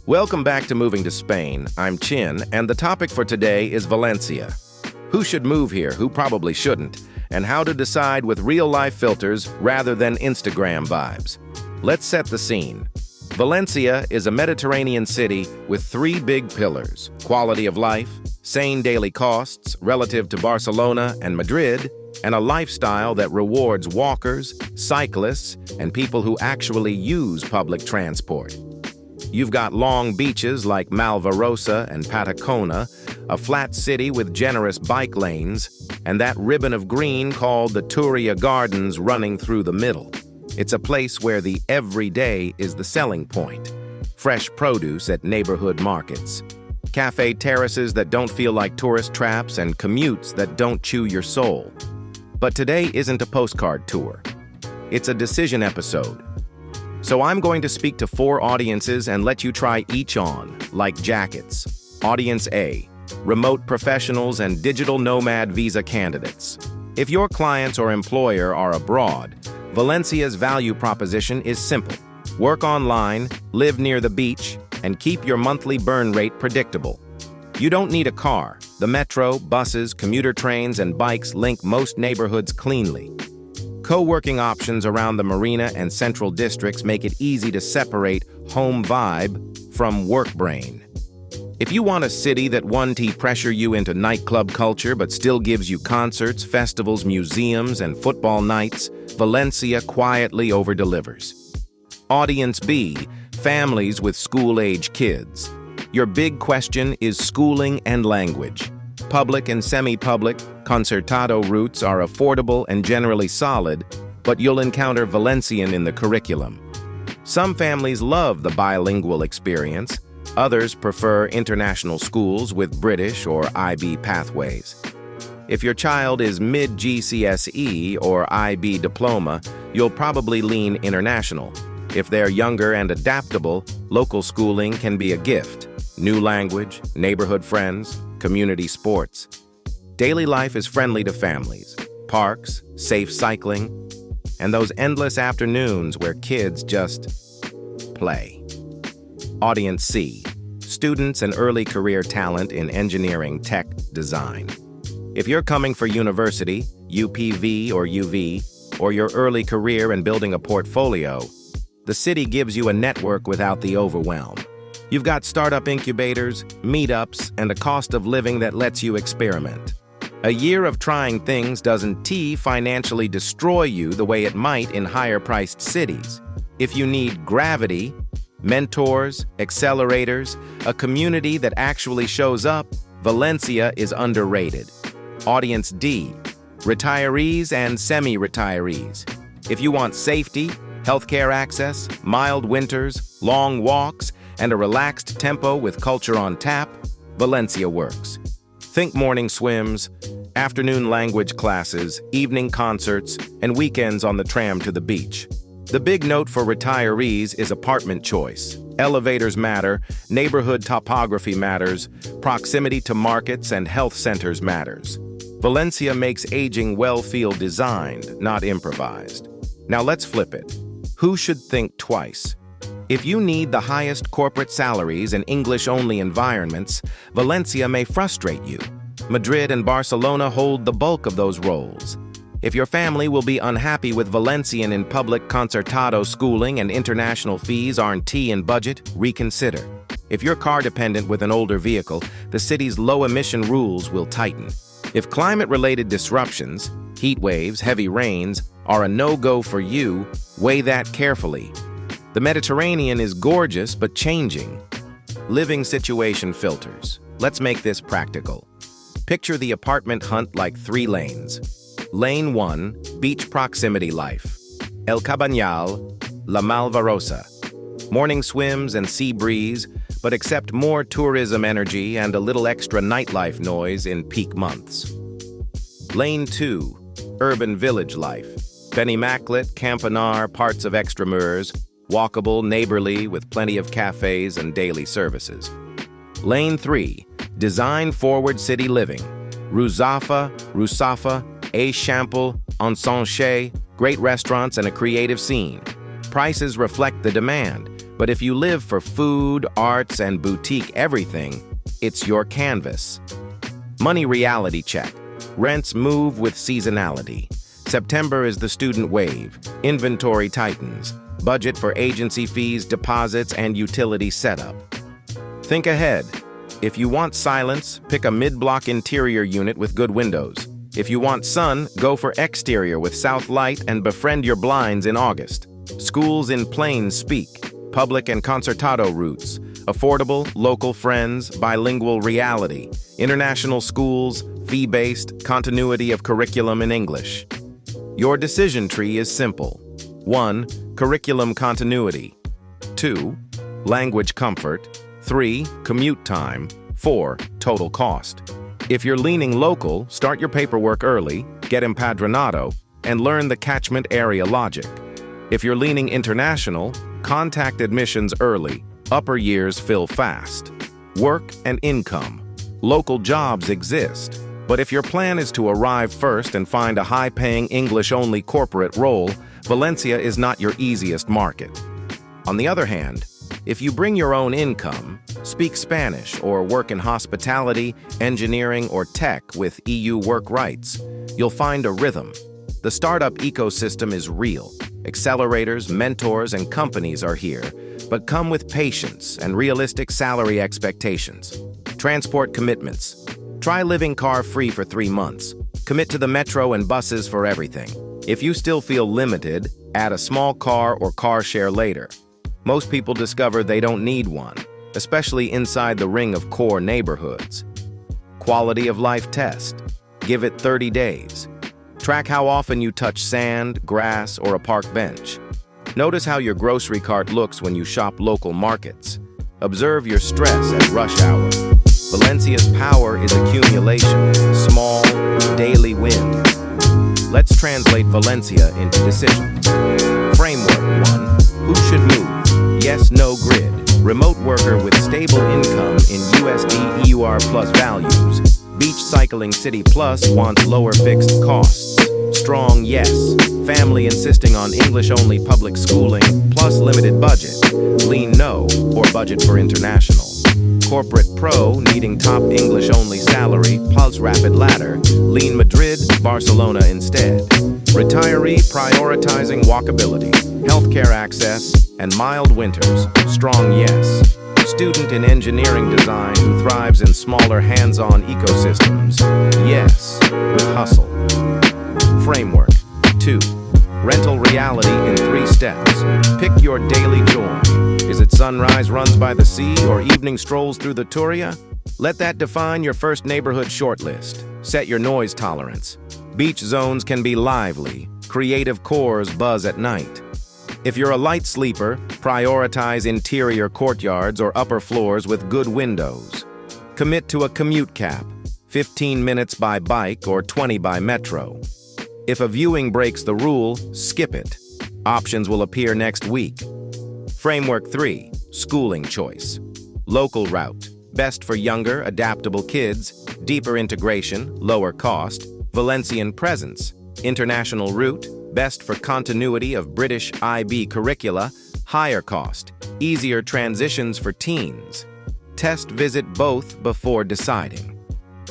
Welcome back to Moving to Spain. I'm Chin, and the topic for today is Valencia. Who should move here, who probably shouldn't, and how to decide with real-life filters rather than Instagram vibes. Let's set the scene. Valencia is a Mediterranean city with three big pillars: quality of life, sane daily costs relative to Barcelona and Madrid, and a lifestyle that rewards walkers, cyclists, and people who actually use public transport. You've got long beaches like Malvarosa and Patacona, a flat city with generous bike lanes, and that ribbon of green called the Turia Gardens running through the middle. It's a place where the everyday is the selling point. Fresh produce at neighborhood markets, cafe terraces that don't feel like tourist traps, and commutes that don't chew your soul. But today isn't a postcard tour. It's a decision episode. So I'm going to speak to 4 audiences and let you try each on, like jackets. Audience A, remote professionals and digital nomad visa candidates. If your clients or employer are abroad, Valencia's value proposition is simple. Work online, live near the beach, and keep your monthly burn rate predictable. You don't need a car. The metro, buses, commuter trains, and bikes link most neighborhoods cleanly. Co-working options around the marina and central districts make it easy to separate home vibe from work brain. If you want a city that won't pressure you into nightclub culture but still gives you concerts, festivals, museums, and football nights, Valencia quietly over-delivers. Audience B, families with school-age kids. Your big question is schooling and language. Public and semi-public, concertado routes are affordable and generally solid, but you'll encounter Valencian in the curriculum. Some families love the bilingual experience. Others prefer international schools with British or IB pathways. If your child is mid-GCSE or IB diploma, you'll probably lean international. If they're younger and adaptable, local schooling can be a gift. New language, neighborhood friends, community sports. Daily life is friendly to families. Parks, safe cycling, and those endless afternoons where kids just play. Audience C, students and early career talent in engineering, tech, design. If you're coming for university, UPV or UV, or your early career and building a portfolio, the city gives you a network without the overwhelm. You've got startup incubators, meetups, and a cost of living that lets you experiment. A year of trying things doesn't financially destroy you the way it might in higher-priced cities. If you need gravity, mentors, accelerators, a community that actually shows up, Valencia is underrated. Audience D, retirees and semi-retirees. If you want safety, healthcare access, mild winters, long walks, and a relaxed tempo with culture on tap, Valencia works. Think morning swims, afternoon language classes, evening concerts, and weekends on the tram to the beach. The big note for retirees is apartment choice. Elevators matter, neighborhood topography matters, proximity to markets and health centers matters. Valencia makes aging well-feel designed, not improvised. Now let's flip it. Who should think twice? If you need the highest corporate salaries in English-only environments, Valencia may frustrate you. Madrid and Barcelona hold the bulk of those roles. If your family will be unhappy with Valencian in public concertado schooling and international fees aren't in budget, reconsider. If you're car-dependent with an older vehicle, the city's low-emission rules will tighten. If climate-related disruptions, heat waves, heavy rains, are a no-go for you, weigh that carefully. The Mediterranean is gorgeous but changing. Living situation filters. Let's make this practical. Picture the apartment hunt like 3 lanes. Lane 1, beach proximity life. El Cabanyal, La Malvarosa. Morning swims and sea breeze, but accept more tourism energy and a little extra nightlife noise in peak months. Lane 2, urban village life. Benimaclet, Cabanyal, parts of Extramurs, walkable, neighborly, with plenty of cafes and daily services. Lane 3, design-forward city living. Ruzafa, Eixample, Ensanche, great restaurants and a creative scene. Prices reflect the demand, But if you live for food, arts, and boutique everything, it's your canvas. Money reality check. Rents move with seasonality. September is the student wave. Inventory tightens. Budget for agency fees, deposits, and utility setup. Think ahead. If you want silence, pick a mid-block interior unit with good windows. If you want sun, go for exterior with south light and befriend your blinds in August. Schools in Plains speak. Public and concertado routes. Affordable, local friends, bilingual reality. International schools, fee-based, continuity of curriculum in English. Your decision tree is simple. 1. Curriculum continuity. 2. Language comfort. 3. Commute time. 4. Total cost. If you're leaning local, start your paperwork early, get empadronado, and learn the catchment area logic. If you're leaning international, contact admissions early. Upper years fill fast. Work and income. Local jobs exist. But if your plan is to arrive first and find a high-paying English-only corporate role, Valencia is not your easiest market. On the other hand, if you bring your own income, speak Spanish, or work in hospitality, engineering, or tech with EU work rights, you'll find a rhythm. The startup ecosystem is real. Accelerators, mentors, and companies are here, but come with patience and realistic salary expectations. Transport commitments. Try living car-free for 3 months. Commit to the metro and buses for everything. If you still feel limited, add a small car or car share later. Most people discover they don't need one, especially inside the ring of core neighborhoods. Quality of life test. Give it 30 days. Track how often you touch sand, grass, or a park bench. Notice how your grocery cart looks when you shop local markets. Observe your stress at rush hour. Valencia's power is accumulation, small, daily wins. Let's translate Valencia into decisions. Framework 1. Who should move? Yes, no grid. Remote worker with stable income in USD EUR plus values. Beach cycling city plus wants lower fixed costs. Strong yes. Family insisting on English-only public schooling plus limited budget. Lean no, or budget for international. Corporate pro needing top English-only salary plus rapid ladder. Lean Madrid, Barcelona instead. Retiree prioritizing walkability, healthcare access, and mild winters. Strong yes. Student in engineering design who thrives in smaller hands-on ecosystems. Yes, with hustle. Framework 2. Rental reality in 3 steps. Pick your daily joy. Is it sunrise runs by the sea or evening strolls through the Turia? Let that define your first neighborhood shortlist. Set your noise tolerance. Beach zones can be lively. Creative cores buzz at night. If you're a light sleeper, prioritize interior courtyards or upper floors with good windows. Commit to a commute cap, 15 minutes by bike or 20 by metro. If a viewing breaks the rule, skip it. Options will appear next week. Framework 3. Schooling choice. Local route. Best for younger, adaptable kids. Deeper integration, lower cost. Valencian presence. International route. Best for continuity of British IB curricula. Higher cost. Easier transitions for teens. Test visit both before deciding.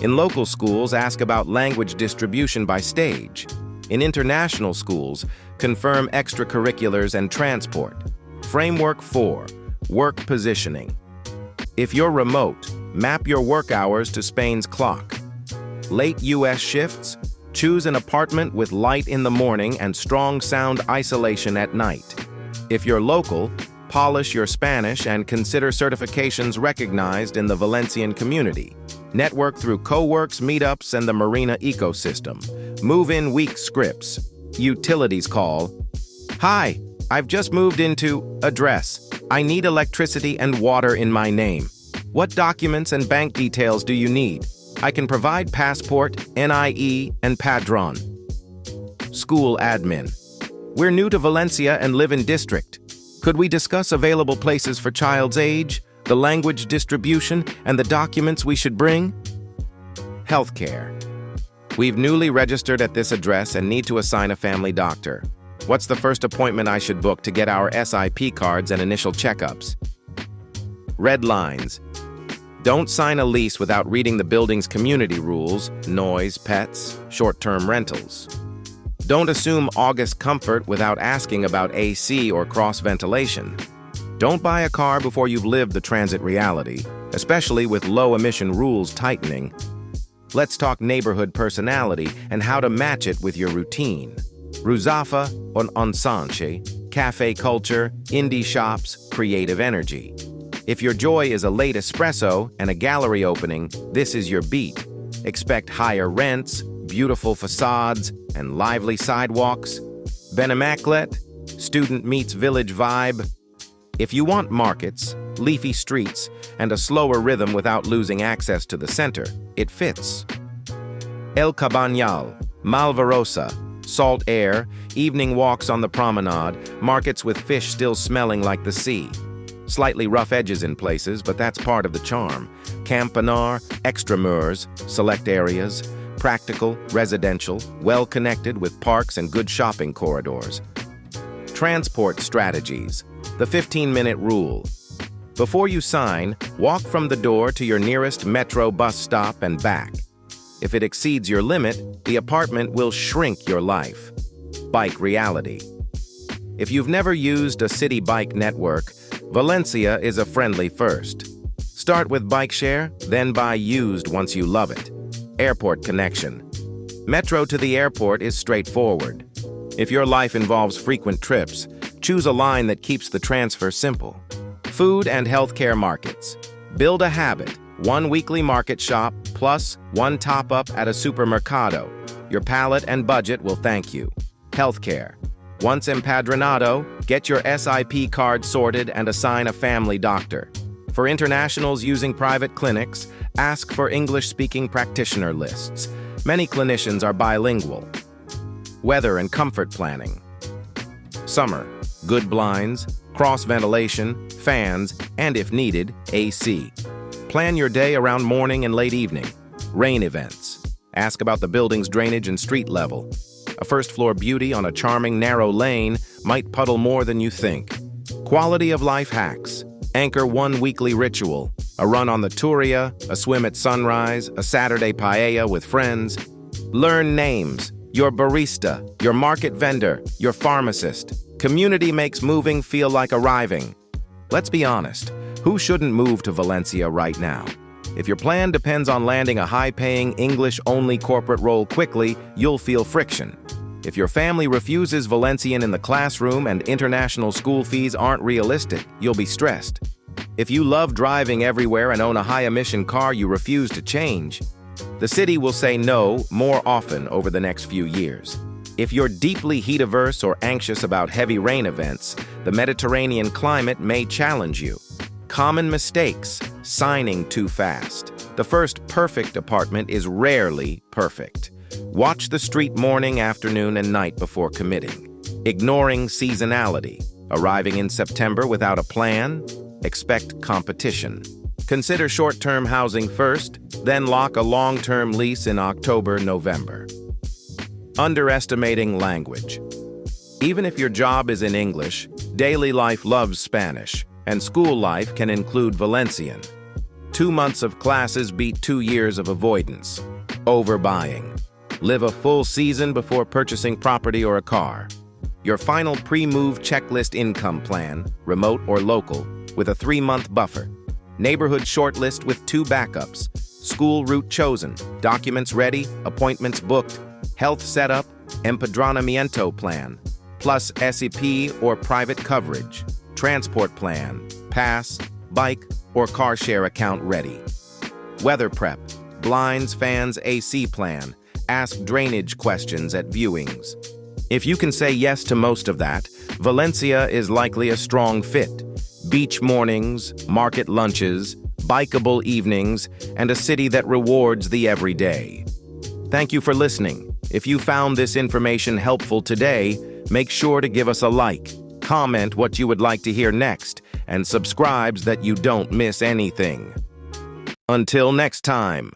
In local schools, ask about language distribution by stage. In international schools, confirm extracurriculars and transport. Framework 4. Work positioning. If you're remote, map your work hours to Spain's clock. Late US shifts, choose an apartment with light in the morning and strong sound isolation at night. If you're local, polish your Spanish and consider certifications recognized in the Valencian community. Network through co-works, meetups, and the marina ecosystem. Move-in week scripts. Utilities call. Hi, I've just moved into address. I need electricity and water in my name. What documents and bank details do you need? I can provide passport, NIE, and Padron. School admin. We're new to Valencia and live in district. Could we discuss available places for child's age, the language distribution, and the documents we should bring? Healthcare. We've newly registered at this address and need to assign a family doctor. What's the first appointment I should book to get our SIP cards and initial checkups? Red lines. Don't sign a lease without reading the building's community rules, noise, pets, short-term rentals. Don't assume August comfort without asking about AC or cross-ventilation. Don't buy a car before you've lived the transit reality, especially with low-emission rules tightening. Let's talk neighborhood personality and how to match it with your routine. Ruzafa on ensanche, cafe culture, indie shops, creative energy. If your joy is a late espresso and a gallery opening, this is your beat. Expect higher rents, beautiful facades, and lively sidewalks. Benimaclet, student meets village vibe. If you want markets, leafy streets, and a slower rhythm without losing access to the center, it fits. El Cabanyal, Malvarosa, salt air, evening walks on the promenade, markets with fish still smelling like the sea. Slightly rough edges in places, but that's part of the charm. Campanar, extramurs, select areas, practical, residential, well-connected with parks and good shopping corridors. Transport strategies. The 15-minute rule. Before you sign, walk from the door to your nearest metro bus stop and back. If it exceeds your limit, the apartment will shrink your life. Bike reality. If you've never used a city bike network, Valencia is a friendly first. Start with bike share, then buy used once you love it. Airport connection. Metro to the airport is straightforward. If your life involves frequent trips, choose a line that keeps the transfer simple. Food and healthcare markets. Build a habit. One weekly market shop plus one top-up at a supermercado. Your palate and budget will thank you. Healthcare. Once empadronado, get your SIP card sorted and assign a family doctor. For internationals using private clinics, ask for English-speaking practitioner lists. Many clinicians are bilingual. Weather and comfort planning. Summer, good blinds, cross-ventilation, fans, and if needed, AC. Plan your day around morning and late evening. Rain events. Ask about the building's drainage and street level. A first-floor beauty on a charming narrow lane might puddle more than you think. Quality of life hacks. Anchor one weekly ritual. A run on the Turia, a swim at sunrise, a Saturday paella with friends. Learn names. Your barista, your market vendor, your pharmacist. Community makes moving feel like arriving. Let's be honest. Who shouldn't move to Valencia right now? If your plan depends on landing a high-paying, English-only corporate role quickly, you'll feel friction. If your family refuses Valencian in the classroom and international school fees aren't realistic, you'll be stressed. If you love driving everywhere and own a high-emission car you refuse to change, the city will say no more often over the next few years. If you're deeply heat-averse or anxious about heavy rain events, the Mediterranean climate may challenge you. Common mistakes: signing too fast. The first perfect apartment is rarely perfect. Watch the street morning, afternoon, and night before committing. Ignoring seasonality. Arriving in September without a plan? Expect competition. Consider short-term housing first, then lock a long-term lease in October, November. Underestimating language. Even if your job is in English, daily life loves Spanish, and school life can include Valencian. 2 months of classes beat 2 years of avoidance. Overbuying. Live a full season before purchasing property or a car. Your final pre-move checklist income plan, remote or local, with a 3-month buffer. Neighborhood shortlist with 2 backups. School route chosen, documents ready, appointments booked, health setup, empadronamiento plan, plus SEP or private coverage, transport plan, pass, bike, or car share account ready. Weather prep, blinds, fans, AC plan, ask drainage questions at viewings. If you can say yes to most of that, Valencia is likely a strong fit. Beach mornings, market lunches, bikeable evenings, and a city that rewards the everyday. Thank you for listening. If you found this information helpful today, make sure to give us a like, comment what you would like to hear next, and subscribe so that you don't miss anything. Until next time.